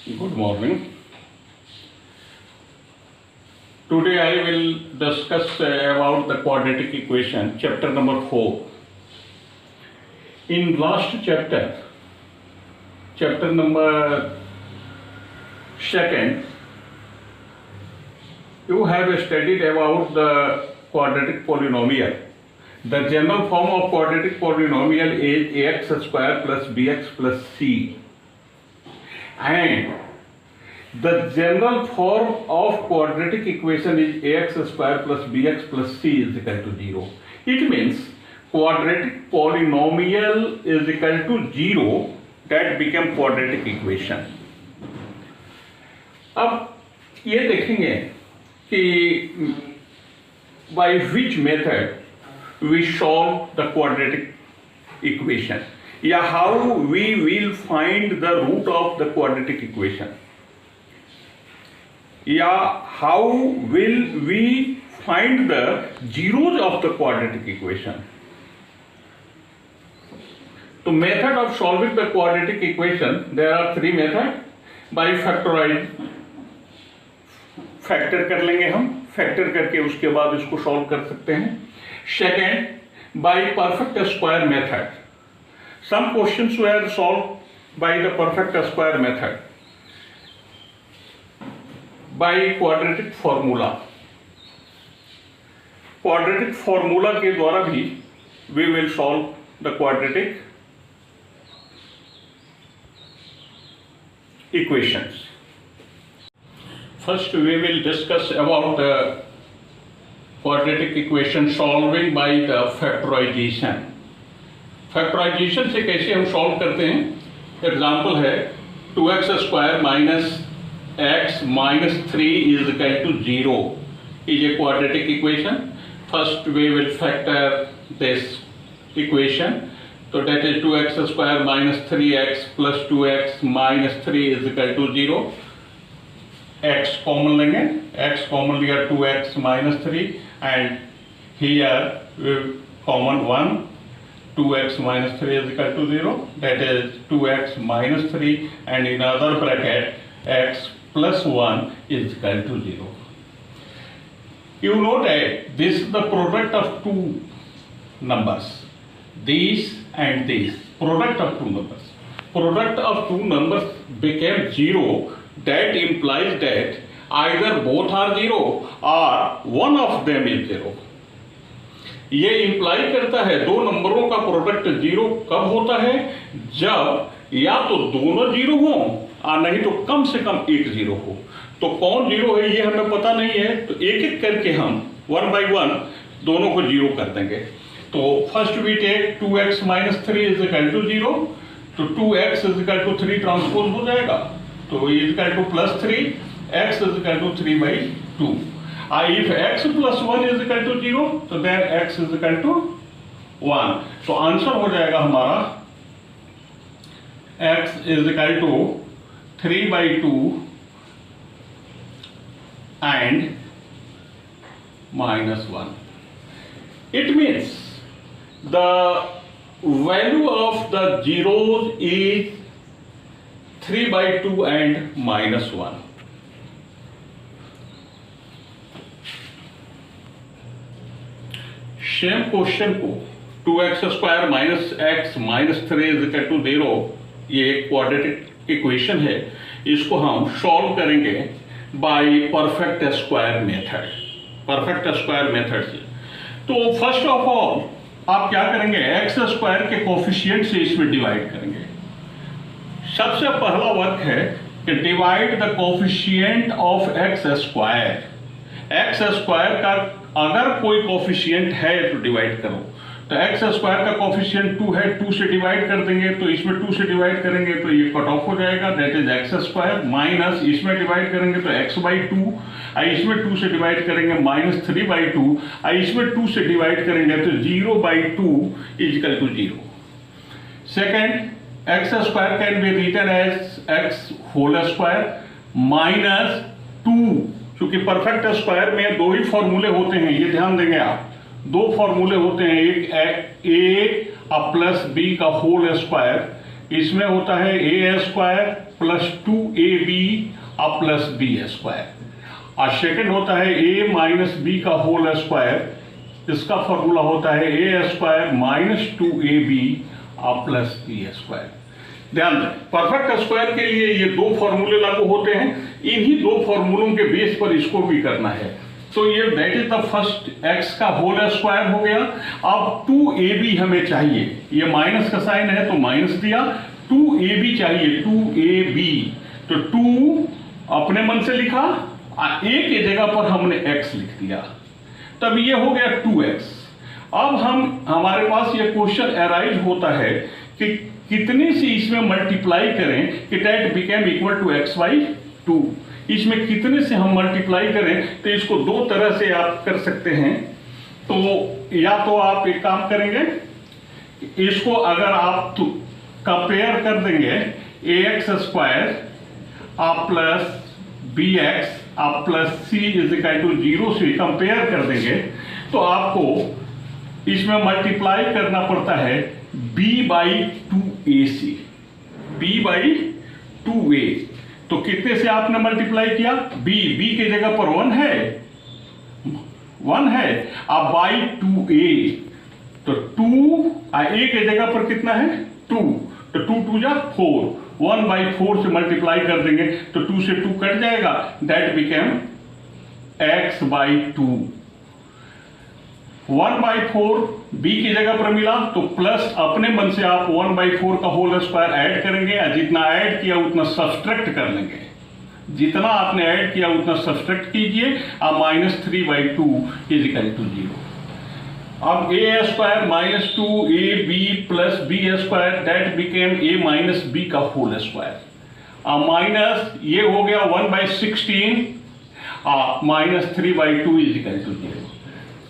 Good morning. Today I will discuss about the quadratic equation, chapter number 4. In last chapter, chapter number 2, you have studied about the quadratic polynomial. The general form of quadratic polynomial is ax square plus bx plus c. And the general form of quadratic equation is ax square plus bx plus c is equal to 0. It means quadratic polynomial is equal to 0. That become quadratic equation. अब ये देखेंगे कि by which method we solve the quadratic equation, या how we will find the root of the quadratic equation, या how will we find the zeros of the quadratic equation. तो method of solving the quadratic equation, there are three methods. by factorize, factor कर लेंगे हम, factor करके उसके बाद इसको solve कर सकते हैं. Second, by perfect square method. Some questions were solve by the perfect square method. By quadratic formula. Quadratic formula के द्वारा भी we will solve the quadratic equations. First we will discuss about the quadratic equation solving by the factorization. Factorization से कैसे हम solve करते हैं? Example है 2x square minus x minus 3 is equal to 0 is a quadratic equation. First we will factor this equation. So that is 2x square minus 3x plus 2x minus 3 is equal to 0. x common लेंगे, x common लिया 2x minus 3 and here common 1, 2x minus 3 is equal to 0. That is 2x minus 3 and in other bracket x plus 1 is equal to 0. You know that this is the product of two numbers. These and these, product of two numbers. Product of two numbers became 0. That implies that either both are 0 or one of them is 0. ये imply करता है दो नंबरों का product 0 कब होता है? जब या तो दोनों 0 हो और नहीं तो कम से कम एक 0 हो. तो कौन 0 है ये हमें पता नहीं है, तो एक एक करके हम 1 by 1 दोनों को 0 कर देंगे. तो first we take 2x minus 3 is equal to 0. तो 2x is equal to 3 transpose हो जाएगा, तो is equal to plus 3, x is equal to 3 by 2. If x plus 1 is equal to 0 तो then x is equal to 1. तो answer हो जाएगा हमारा x is equal to 3 by 2 and minus 1. It means the value of the zeros is 3 by 2 and minus 1. Same question को 2x square minus x minus 3 is equal to 0, ये एक quadratic equation है. इसको हम solve करेंगे bye perfect square method. Perfect square method से तो first of all आप क्या करेंगे, एक्स स्क्वायर के कोफिशिएंट से इसमें डिवाइड करेंगे. सबसे पहला वर्क है कि divide the coefficient of x square. X square का अगर कोई कोफिशिएंट है तो डिवाइड करो. तो एक्स स्क्वायर का कोफिशिएंट 2 है, 2 से डिवाइड कर देंगे, तो इसमें 2 से डिवाइड करेंगे तो ये कट ऑफ हो जाएगा, that is x square. Minus इसमें डिवाइड करेंगे तो एक्स बाई 2, इसमें 2 से डिवाइड करेंगे माइनस 3 by 2, इसमें 2 से डिवाइड करेंगे तो 0 by 2 is equal to 0. Second, X square can be written as X whole square minus 2. क्योंकि परफेक्ट स्क्वायर में दो ही फॉर्मूले होते हैं, ये ध्यान देंगे आप. दो फॉर्मूले होते हैं, एक ए प्लस बी का होल स्क्वायर इसमें होता है ए स्क्वायर प्लस 2ab अब प्लस बी स्क्वायर। और सेकेंड होता है ए माइनस बी का होल स्क्वायर, इसका फॉर्मूला होता है ए स्क्वायर माइनस 2ab अब प्लस बी स्क्वायर। ध्यान दें, परफेक्ट स्क्वायर के लिए ये दो फॉर्मूले लागू होते हैं, इन्हीं दो फॉर्मूलों के बेस पर इसको भी करना है। तो ये that is the first x का होल स्क्वायर हो गया। अब 2ab हमें चाहिए, ये माइनस का साइन है तो माइनस दिया, 2ab चाहिए 2ab, तो 2 अपने मन से लिखा, a की जगह पर हमने x लिख दिया, तब ये हो गया 2x। अब हमारे पास ये क्वेश्चन अराइज होता है कि कितने से इसमें मल्टीप्लाई करें कि that became equal to x by 2। इसमें कितने से हम मल्टीप्लाई करें, तो इसको दो तरह से आप कर सकते हैं। तो या तो आप एक काम करेंगे, इसको अगर आप कंपेयर कर देंगे ax स्क्वायर आप प्लस bx आप plus c is equal to 0 से कंपेयर कर देंगे, तो आपको इसमें मल्टीप्लाई करना पड़ता है b by 2ac, b by 2a। तो कितने से आपने मल्टीप्लाई किया, b के जगह पर 1 है, अब बाई 2a, तो 2 a के जगह पर कितना है 2, तो 2 2 जा 4, 1 बाई 4 से मल्टीप्लाई कर देंगे तो 2 से 2 कट जाएगा, that became x by 2। 1 by 4 b की जगह पर मिला, तो प्लस अपने मन से आप 1 बाई 4 का होल स्क्वायर ऐड करेंगे, जितना ऐड किया उतना सब्सट्रैक्ट कर लेंगे, जितना आपने ऐड किया उतना सब्सट्रैक्ट कीजिए। अब minus 3 by 2 is equal to 0। अब A square minus 2ab plus B square that became a minus B का होल स्क्वायर। अब माइनस ये हो गया 1 by 16 minus 3 by 2 is equal to 0।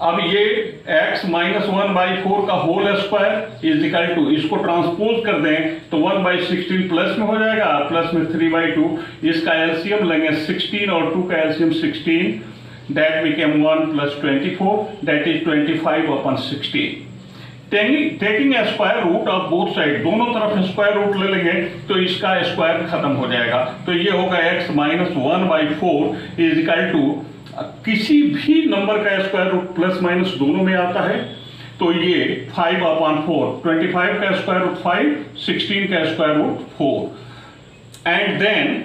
अब ये x माइनस 1 बाई 4 का whole square is equal to, इसको ट्रांसपोज कर दें तो 1 बाई 16 प्लस में हो जाएगा, प्लस में 3 बाई 2, इसका एलसीएम लेंगे 16 और 2 का LCM 16, that became 1 plus 24 that is 25 upon 16। Taking a square root of both side, दोनों तरफ स्क्वायर रूट ले लेंगे तो इसका स्क्वायर खत्म हो जाएगा, तो ये होगा x minus 1 by 4 is equal to, किसी भी नंबर का स्क्वायर रूट प्लस माइनस दोनों में आता है, तो ये 5 अपॉन 4, 25 का स्क्वायर रूट 5, 16 का square root 4, and then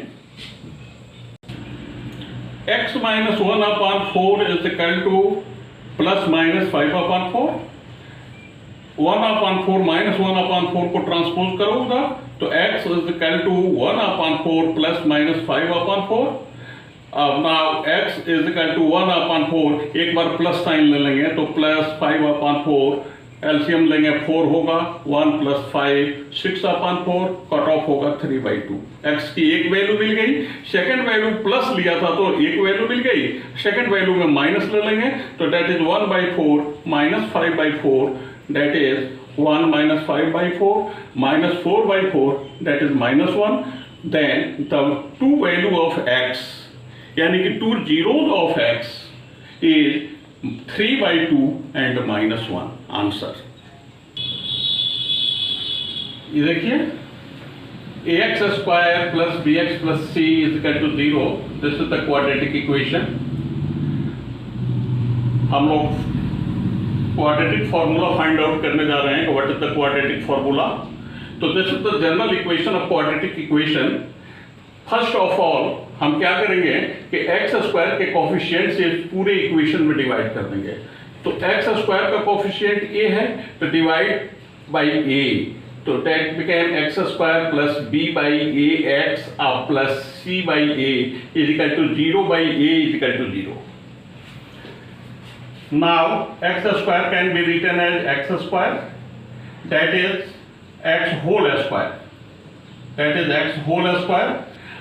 x minus 1 upon 4 is equal to plus minus 5 upon 4, 1 upon 4 minus 1 upon 4 को ट्रांसपोज करो उधर, तो x is equal to 1 upon 4 plus minus 5 upon 4। Now x is equal to 1 upon 4, एक बार plus sign ले लेंगे तो plus 5 upon 4, LCM लेंगे 4 होगा, 1 प्लस 5 6 अपॉन 4, कट ऑफ होगा 3 बाई 2। x की एक वैल्यू मिल गई, सेकंड वैल्यू प्लस लिया था तो एक वैल्यू मिल गई, सेकंड वैल्यू में माइनस ले लेंगे तो that is 1 by 4 minus 5 by 4, that is 1 minus 5 by 4 minus 4 by 4, that is minus 1। Then the two value of x, यानी कि 2 zeros of x is 3 by 2 and minus 1 आंसर। ये देखिए ax square plus bx plus c is equal to 0, this is the quadratic equation. हम लोग quadratic formula find out करने जा रहे हैं, what is the quadratic formula. तो this is the general equation of quadratic equation. First of all हम क्या करेंगे कि x स्क्वायर के कोफिशिएंट से पूरे इक्वेशन में डिवाइड कर देंगे। तो x स्क्वायर का कोफिशिएंट a है तो डिवाइड बाई a, तो that became x square plus b by ax plus c by a is equal to 0 by a is equal to 0। Now x square can be written as x square that is x whole square, that is x whole square,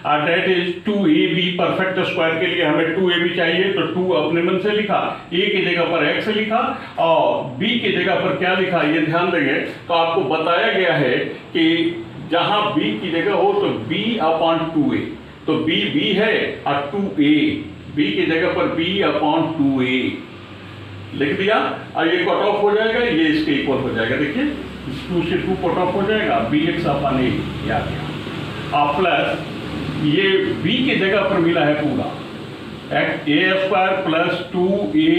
और that is 2ab। Perfect square के लिए हमें 2ab चाहिए, तो 2 अपने मन से लिखा, a की जगह पर x लिखा और b की जगह पर क्या लिखा ये ध्यान देंगे। तो आपको बताया गया है कि जहां b की जगह हो तो b अपॉन 2a, तो b है और 2a, b की जगह पर b अपॉन 2a लिख दिया और ये कट ऑफ हो जाएगा, ये इसके इक्वल हो जाएगा। देखिए 2 से 2 पुट ऑफ हो जाएगा, bx अपन a ये आ गया। अब प्लस ये b की जगह पर मिला है पूरा a स्क्वायर प्लस 2a,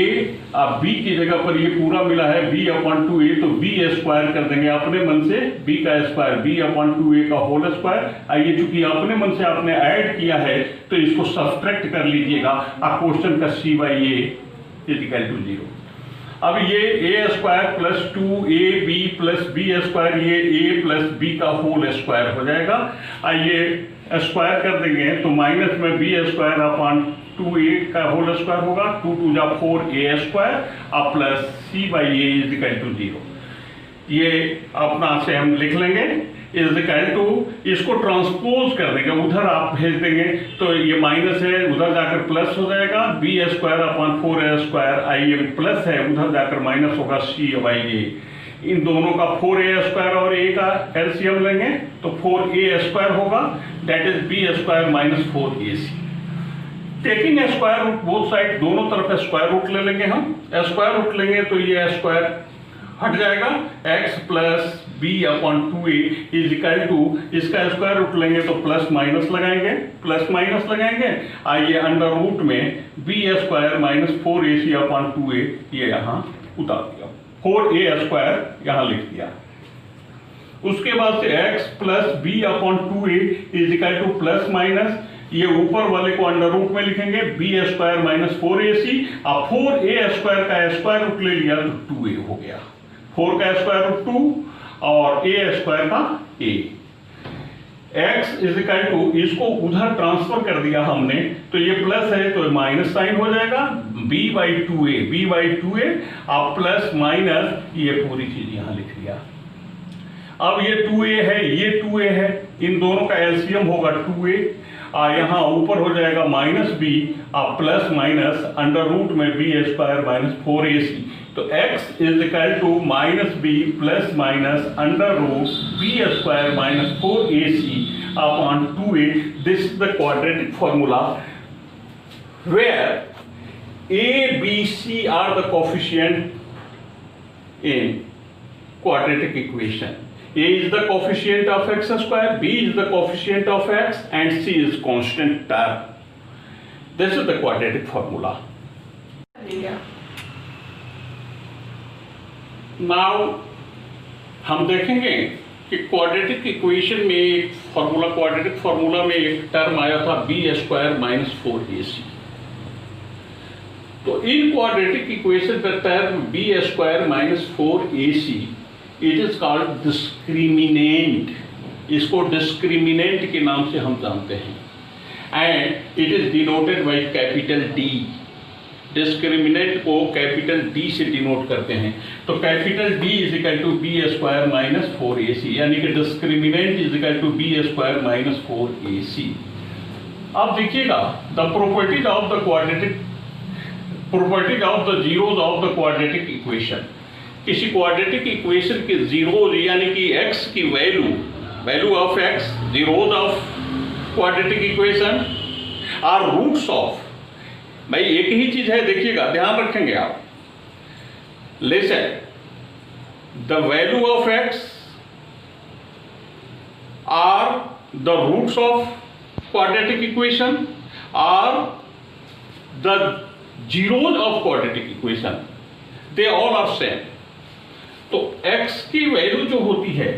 अब b की जगह पर ये पूरा मिला है b/2a, तो b स्क्वायर कर देंगे अपने मन से, b का स्क्वायर b/2a का होल स्क्वायर। आइए चूंकि अपने मन से आपने ऐड किया है तो इसको सब्ट्रैक्ट कर लीजिएगा, अब क्वेश्चन का c/a = 0। अब ये a square plus 2ab plus b square, ये a प्लस b का होल स्क्वायर हो जाएगा। आइए स्क्वायर कर देंगे तो माइनस में b स्क्वायर अपन 2a का होल स्क्वायर होगा, 2 2 जा 4a स्क्वायर, अब प्लस c/a = 0। ये अपना से हम लिख लेंगे = इसको ट्रांसपोज कर देंगे, उधर आप भेज देंगे तो ये माइनस है, उधर जाकर प्लस हो जाएगा, b² / 4a², आइए प्लस है, उधर जाकर माइनस होगा c/a। इन दोनों का 4a² और a का एलसीएम लेंगे तो 4a² होगा, that is b² - 4ac। Taking square root both side, दोनों तरफ स्क्वायर रूट ले लेंगे हम, स्क्वायर रूट लेंगे तो ये स्क्वायर हट जाएगा, x प्लस b/2a इसका स्क्वायर रूट लेंगे तो प्लस माइनस लगाएंगे, आइए अंडर रूट में b² - 4ac/2a ये यहाँ उतार दिया, 4a² यहाँ लिख दिया। उसके बाद से x plus b/2a plus minus, ये ऊपर वाले को अंडर रूट में लिखेंगे b² - 4ac, अब 4a² का स्क्वायर रूट ले लिया तो 2a हो गया, 4 का स्क्वायर रूट 2 और a² का a। x इसको उधर ट्रांसफर कर दिया हमने तो ये प्लस है तो माइनस साइन हो जाएगा, b/2a अब प्लस माइनस ये पूरी चीज यहां लिख दिया। अब ये 2a है, ये 2a है, इन दोनों का एलसीएम होगा 2a, यहाँ ऊपर हो जाएगा -b, अब प्लस माइनस अंडर रूट में b² - 4ac, तो x -b plus minus under root b² - 4ac/2a। This is the quadratic formula where a, b, c are the coefficient in quadratic equation. A is the coefficient of x square, b is the coefficient of x, and c is constant term. This is the quadratic formula. Now हम देखेंगे कि quadratic equation में एक formula, quadratic formula में एक term आया था b² - 4ac। तो इन क्वाड्रेटिक इक्वेशन पर term b² - 4ac it is called discriminant, इसको डिस्क्रिमिनेंट के नाम से हम जानते हैं, and it is denoted by capital D। Discriminant को कैपिटल D से डिनोट करते हैं, तो कैपिटल D = b² - 4ac, यानी कि डिस्क्रिमिनेंट = b² - 4ac। अब देखिएगा the properties of the quadratic, properties of the zeros of the quadratic equation. किसी क्वाड्रेटिक इक्वेशन के जीरोज यानी कि x की value of x, zeros of quadratic equation are roots of, भाई एक ही चीज है, देखिएगा ध्यान रखेंगे आप, lesson the value of x are the roots of quadratic equation are the zeros of quadratic equation, they all are same. तो x की वैल्यू जो होती है,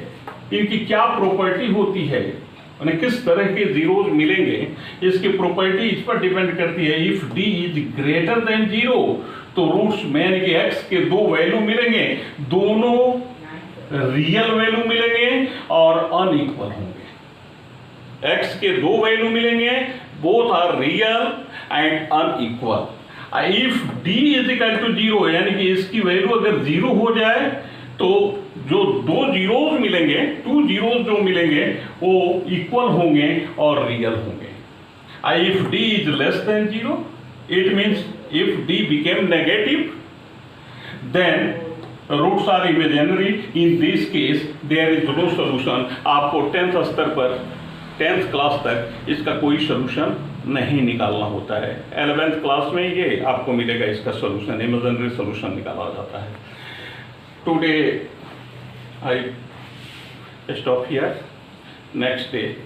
इनकी क्या प्रॉपर्टी होती है, यानी किस तरह के जीरोज मिलेंगे, इसकी प्रॉपर्टी इस पर डिपेंड करती है। If d is greater than 0 तो रूट्स में यानी कि x के दो वैल्यू मिलेंगे, दोनों रियल वैल्यू मिलेंगे और अनइक्वल होंगे। x के दो वैल्यू मिलेंगे, both are real and unequal. If d = 0 यानी कि इसकी वैल्यू अगर 0 हो जाए तो जो दो जीरोज मिलेंगे, 2 जीरोज जो मिलेंगे वो इक्वल होंगे और रियल होंगे। If d is less than 0 it means if d became negative then roots are imaginary. In this case there is no solution. आपको 10th स्तर पर 10th क्लास तक इसका कोई सॉल्यूशन नहीं निकालना होता है। 11th क्लास में ये आपको मिलेगा, इसका सॉल्यूशन, इमेजिनरी सॉल्यूशन निकाला जाता है। Today I stop here. Next day.